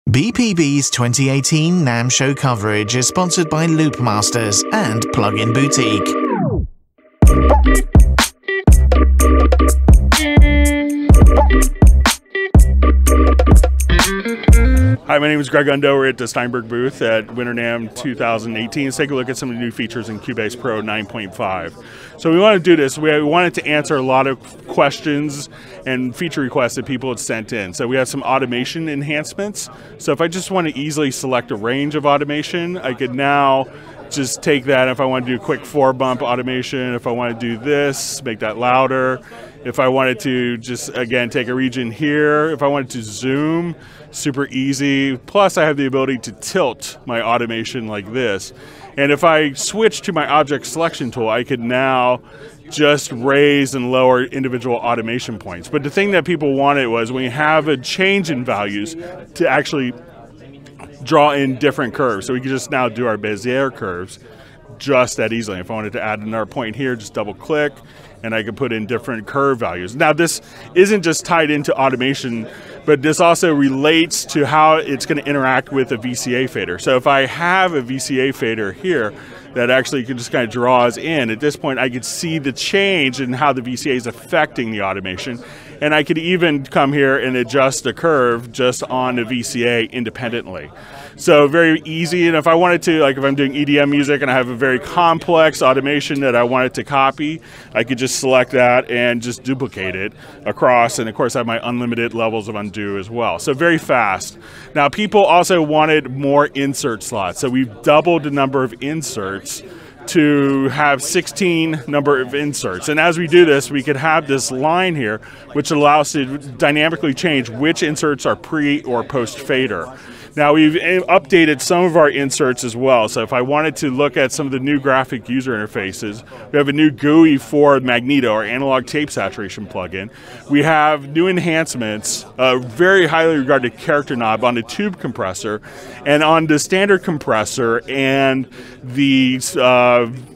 BPB's 2018 NAMM show coverage is sponsored by Loopmasters and Plugin Boutique. Hi, my name is Greg Ondo. We're at the Steinberg booth at Winter NAMM 2018. Let's take a look at some of the new features in Cubase Pro 9.5. So we want to do this. We wanted to answer a lot of questions and feature requests that people had sent in. So we have some automation enhancements. So if I just want to easily select a range of automation, I could now just take that. If I want to do a quick 4-bump automation, if I want to do this, make that louder. If I wanted to just, again, take a region here, if I wanted to zoom, super easy. Plus, I have the ability to tilt my automation like this. And if I switch to my object selection tool, I could now just raise and lower individual automation points. But the thing that people wanted was when you have a change in values to actually draw in different curves. So we could just now do our Bezier curves just that easily. If I wanted to add another point here, just double click and I could put in different curve values. Now this isn't just tied into automation, but this also relates to how it's going to interact with a VCA fader. So if I have a VCA fader here that actually just kind of draws in, at this point I could see the change in how the VCA is affecting the automation. And I could even come here and adjust the curve just on the VCA independently. So very easy, and if I wanted to, like if I'm doing EDM music and I have a very complex automation that I wanted to copy, I could just select that and just duplicate it across, and of course I have my unlimited levels of undo as well. So very fast. Now people also wanted more insert slots, so we've doubled the number of inserts to have 16 number of inserts. And as we do this, we could have this line here, which allows to dynamically change which inserts are pre or post fader. Now we've updated some of our inserts as well. So if I wanted to look at some of the new graphic user interfaces, we have a new GUI for Magneto, our analog tape saturation plugin. We have new enhancements, a very highly regarded character knob on the tube compressor, and on the standard compressor and the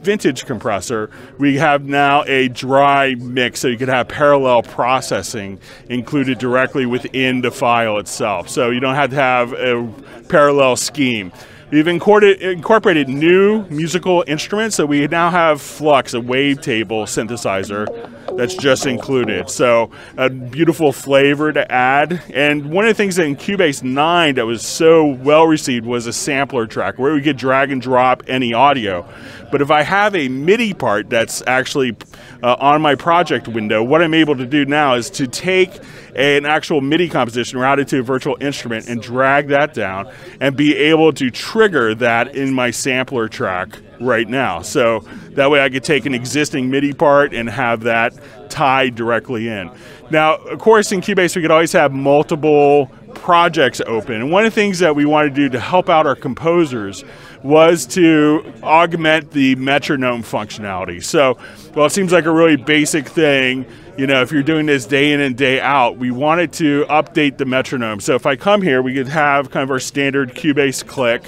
vintage compressor, we have now a dry mix, so you could have parallel processing included directly within the file itself. So you don't have to have a parallel scheme. We've incorporated new musical instruments, so we now have Flux, a wavetable synthesizer that's just included. So a beautiful flavor to add. And one of the things in Cubase 9 that was so well received was a sampler track where we could drag and drop any audio. But if I have a MIDI part that's actually on my project window, what I'm able to do now is to take an actual MIDI composition routed to a virtual instrument and drag that down and be able to trigger that in my sampler track right now. So that way I could take an existing MIDI part and have that tied directly in. Now, of course, in Cubase, we could always have multiple projects open. And one of the things that we wanted to do to help out our composers was to augment the metronome functionality. So, well, it seems like a really basic thing. You know, if you're doing this day in and day out, we wanted to update the metronome. So if I come here, we could have kind of our standard Cubase click.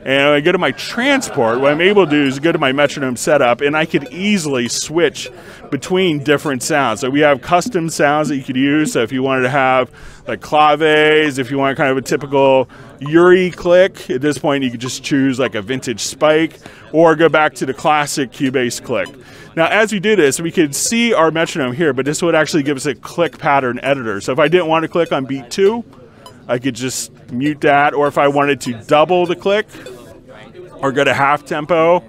And when I go to my transport, what I'm able to do is go to my metronome setup, and I could easily switch between different sounds. So we have custom sounds that you could use. So if you wanted to have like claves, if you want kind of a typical Yuri click, at this point you could just choose like a vintage spike or go back to the classic Cubase click. Now as we do this, we could see our metronome here, but this would actually give us a click pattern editor. So if I didn't want to click on beat 2, I could just mute that, or if I wanted to double the click or go to half tempo,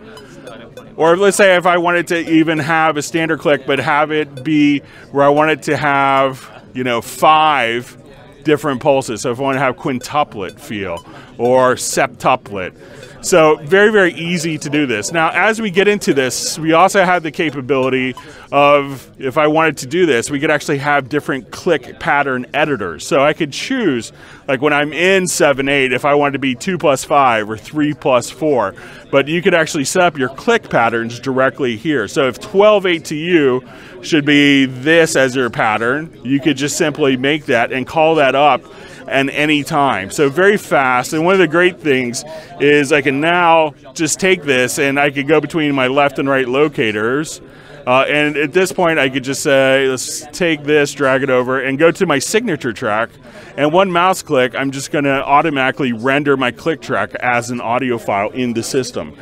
or let's say if I wanted to even have a standard click but have it be where I wanted to have, you know, 5 different pulses. So if I want to have quintuplet feel or septuplet. So very, very easy to do this. Now, as we get into this, we also have the capability of, if I wanted to do this, we could actually have different click pattern editors. So I could choose, like when I'm in 7/8, if I wanted to be 2+5 or 3+4. But you could actually set up your click patterns directly here. So if 12/8 to you should be this as your pattern, you could just simply make that and call that up at any time. So very fast. And one of the great things is I can now just take this and I could go between my left and right locators And at this point, I could just say, let's take this, drag it over, and go to my signature track. And one mouse click, I'm just going to automatically render my click track as an audio file in the system.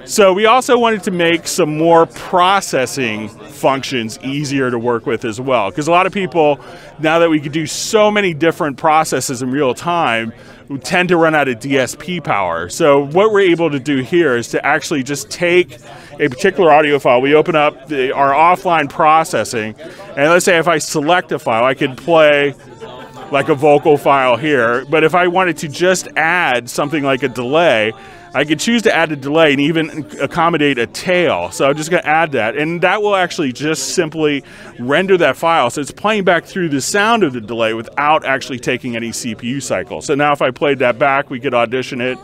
So we also wanted to make some more processing functions easier to work with as well. Because a lot of people, now that we can do so many different processes in real time, we tend to run out of DSP power. So what we're able to do here is to actually just take a particular audio file. We open up our offline processing, and let's say if I select a file, I could play like a vocal file here. But if I wanted to just add something like a delay, I could choose to add a delay and even accommodate a tail. So I'm just going to add that, and that will actually just simply render that file. So it's playing back through the sound of the delay without actually taking any CPU cycle. So now if I played that back, we could audition it.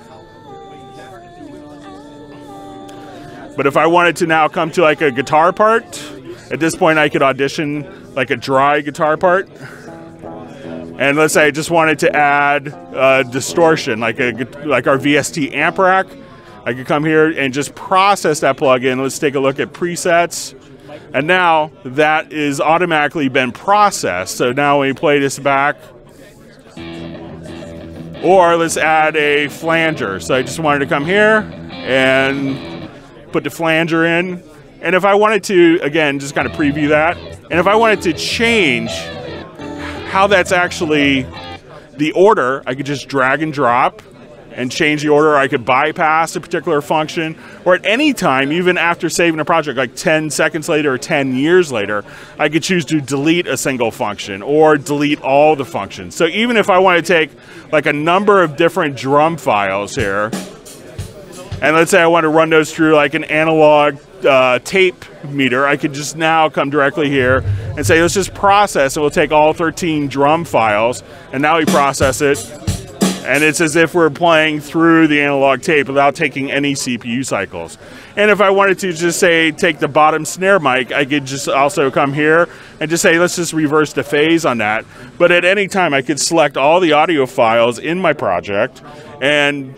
But if I wanted to now come to like a guitar part, at this point I could audition like a dry guitar part. And let's say I just wanted to add distortion, like our VST amp rack. I could come here and just process that plugin. Let's take a look at presets. And now that is automatically been processed. So now when we play this back, or let's add a flanger. So I just wanted to come here and put the flanger in. And if I wanted to, again, just kind of preview that. And if I wanted to change how that's actually the order, I could just drag and drop and change the order. I could bypass a particular function, or at any time, even after saving a project, like 10 seconds later or 10 years later, I could choose to delete a single function or delete all the functions. So even if I want to take like a number of different drum files here, and let's say I want to run those through like an analog tape meter, I could just now come directly here and say, let's just process, and we'll take all 13 drum files, and now we process it, and it's as if we're playing through the analog tape without taking any CPU cycles. And if I wanted to just say, take the bottom snare mic, I could just also come here and just say, let's just reverse the phase on that. But at any time, I could select all the audio files in my project and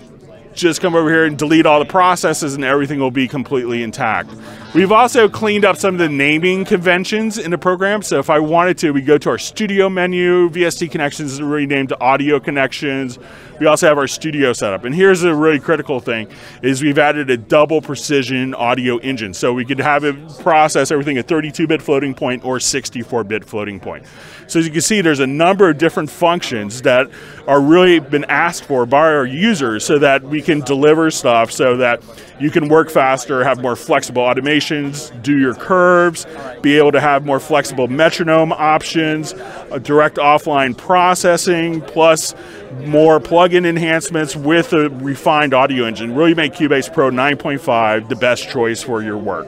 just come over here and delete all the processes, and everything will be completely intact. We've also cleaned up some of the naming conventions in the program. So if I wanted to, we go to our studio menu, VST connections is renamed to audio connections. We also have our studio setup. And here's a really critical thing, is we've added a double precision audio engine. So we could have it process everything at 32-bit floating point or 64-bit floating point. So as you can see, there's a number of different functions that are really been asked for by our users so that we can deliver stuff so that you can work faster, have more flexible automations, do your curves, be able to have more flexible metronome options, direct offline processing, plus more plug-in enhancements with a refined audio engine. Really make Cubase Pro 9.5 the best choice for your work.